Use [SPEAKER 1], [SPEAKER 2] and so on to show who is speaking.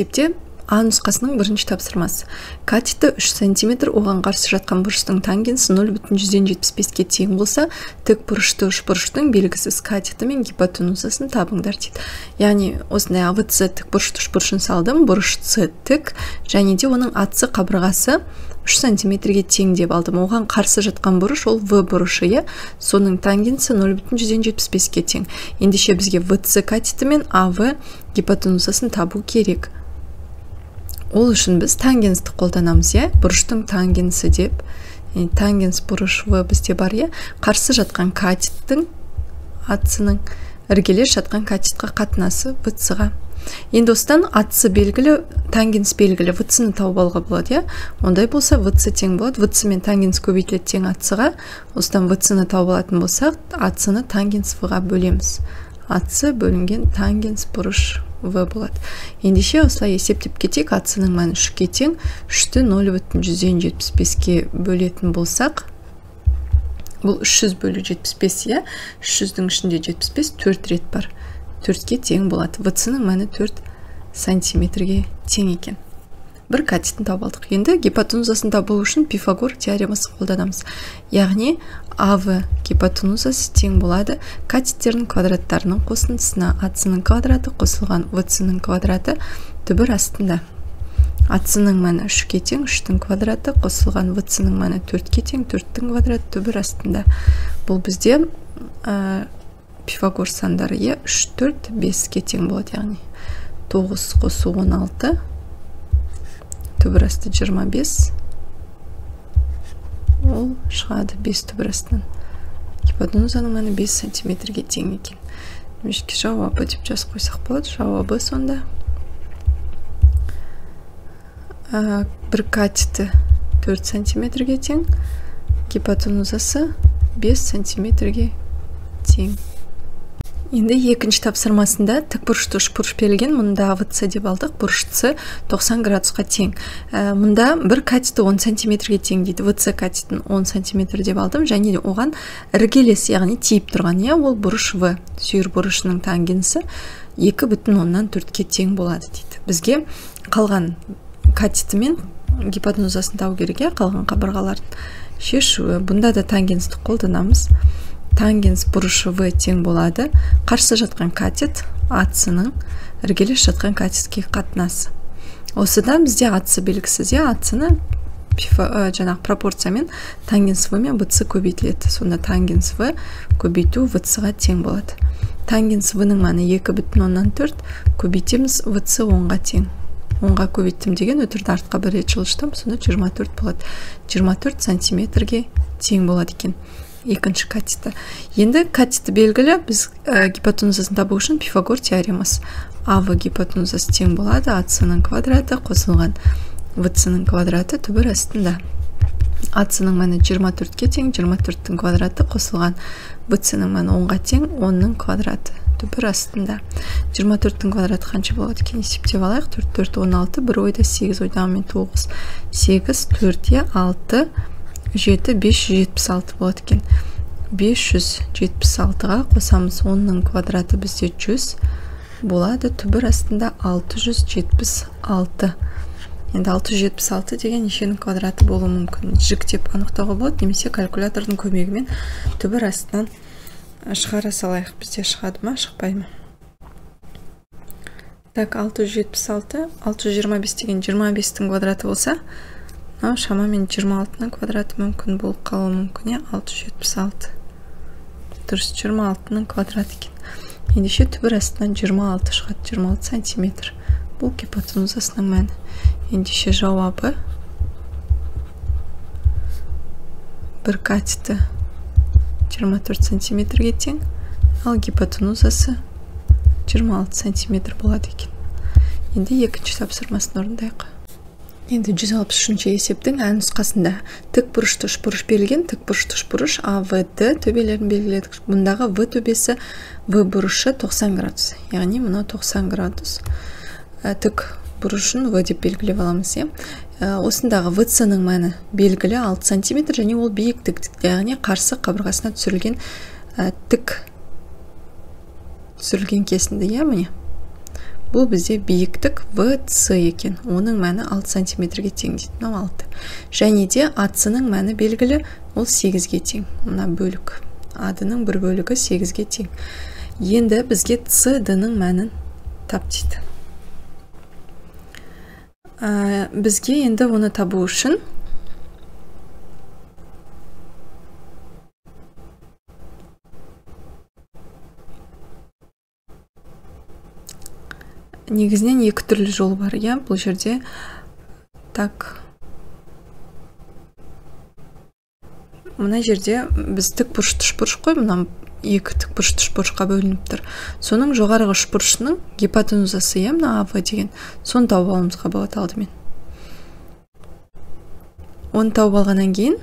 [SPEAKER 1] есепте А нұсқасының бірінші тапсырмасы. Катеті 3 см, оған қарсы жатқан бұрыштың тангенсі 0,175-ке тең болса, тік бұрышты үшбұрыштың белгісіз катеті мен гипотенузасын табыңдар дейді. Яғни осындай АВС тік бұрышты үшбұрышын салдым, бұрыш С тік, және де оның АС қабырғасы 3 см-ге тең деп алдым. Оған қарсы жатқан бұрыш ол В бұрышы, соның тангенсі 0,175-ке тең. Ендеше бізге ВС катеті мен АВ гипотенузасын табу керек. Ол үшін біз тангенсті қолданамыз, бұрыштың тангенсі деп. Тангенс бұрыш В бізде бар, қарсы жатқан катеттің АС-ның іргелес жатқан катетқа қатынасы ВС-ға. Енді осыдан АС белгілі, тангенс белгілі, ВС-ны тауып алуға болады, ондай болса ВС тең болады. ВС мен тангенс көбейтіледі тең АС-ға. Осыдан ВС-ны тауып алатын болсақ, АС-ны тангенс В-ға бөлеміз. АС бөлінген тангенс бұрыш В болады. Ендеше осылай есептеп кетейік. АС-ның мәні 3-ке тең, 3-ті 0,175-ке бөлетін болсақ, бұл 300 бөлу 75, 300-дің ішінде 75 4 рет бар. 4-ке тең болады. ВС-ның мәні 4 сантиметрге тең екен. Бір катетін тауып алдық. Енді гипотенузасын табу үшін Пифагор теоремасын қолданамыз. Яғни АВ гипотенузасы тең болады катеттердің квадраттарының қосындысына. АС-ның квадраты қосылған ВС-ның квадраты түбір астында. АС-ның мәні 3-ке тең, 3-тің квадраты қосылған ВС-ның мәні 4-ке тең, 4-тің квадраты түбір астында. Бұл бізде Пифагор сандары 3, 4, 5-ке тең болады. Яғни 9 қосу 16, түбір асты 25, ол шығады 5 түбір астынан. Гипотенузаның мәні 5 сантиметрге тең екен. Демешке жауабы деп жазып қойсақ болады. Жауабы сонда бір катеті 4 сантиметрге тең, гипотенузасы 5 сантиметрге тең. Енді екінші тапсырмасында тік бұрышты үшбұрыш берілген, мұнда АВС деп алдық, бұрыш С 90 градусқа тең. Мұнда бір катеті 10 сантиметрге тең дейді, ВС катетін 10 сантиметр деп алдым, және оған іргелес, яғни тиіп тұрған, ол бұрыш В, сүйір бұрышының тангенсі 2,4-ке тең болады дейді. Бізге қалған катеті мен гипотенузасын табу керек, қалған қабырғалардың шешуі. Бұнда да тангенсті қолданамыз. Тангенс бұрышы В тең болады. Қарсы жатқан катет АС-ның іргелес жатқан катетке қатынасы. Осыдан бізде АС белгісіз, АС-ны жаңағы пропорциямен тангенс В мен ВС көбейтіледі. Сонда тангенс В көбейту ВС-ға тең болады. Тангенс В-ның мәні 2,4, көбейтеміз ВС 10-ға тең. 10-ға көбейттім деген өтірді артқа бір рет жылжытам, сонда 24 болады. 24 сантиметрге тең болады екен. Екінші катеті. Енді катеті белгілі, біз гипотенузасын табу үшін Пифагор теоремасы. АВ гипотенузасы тең болады, АС-ның квадраты қосылған ВС-ның квадраты түбір астында. АС-ның мәні 24-ке тең, 24-тің квадраты қосылған ВС-ның мәні 10-ға тең, 10-ның квадраты түбір астында. 24-тің квадраты қанша болады екен, есептеп алайық. 4, 4, 16, бір ойда 8, ойдағымен 9, 8, 4, 6, 7, 576 болады екен. 576-ға қосамыз, 10-ның квадраты бізде 100 болады, түбір астында 676. Енді 676 деген нешенің квадраты болуы мүмкін. Жіктеп анықтауға болады, немесе калькулятордың көмегімен түбір астынан шығара салайық. Бізде шығады ма, шықпай ма? Так, 676, 625 деген 25-тің квадраты болса, шамамен 26-ның квадраты мүмкін болып қалуы мүмкін, 676. Дұрыс, 26-ның квадраты екен. Ендеше түбір астынан 26 шығады, 26 сантиметр. Бұл гипотенузасының мәні. Ендеше жауабы бір катеті 24 сантиметрге тең, ал гипотенузасы 26 сантиметр болады екен. Енді екінші тапсырмасын орындайық. Енді 163-ші есептің ән нұсқасында тік бұрышты үшбұрыш берілген, тік бұрышты үшбұрыш АВД төбелерін белгіледік. Бұндағы В төбесі В бұрышы 90 градус. Яғни мұна 90 градус. Тік бұрышын В деп белгілеп аламыз. Осындағы ВС-ның мәні белгілі 6 сантиметр, және ол биіктік, яғни қарсы қабырғасына түсірілген тік түсірілген кесінді. Міне Бұл бізде биіктік VC екен. Оның мәні 6 сантиметрге тең дейді. Мынау 6. Және де AC-ның мәні белгілі, ол 8-ге тең. Мына бөлік. AD-ның бір бөлігі 8-ге тең. Енді бізге CD-ның мәнін тап дейді. Бізге енді оны табу үшін негізінен екі түрлі жол бар, иә, бұл жерде. Так. Мына жерде біз тікбұрышты үшбұрыш қой, мына екі тікбұрышты үшбұрышқа бөлініп тұр. Соның жоғарғы үшбұрышының гипотенузасы, иә, мына АВ деген. Соны тауып алуымызға болады алдымен. Оны тауып алғаннан кейін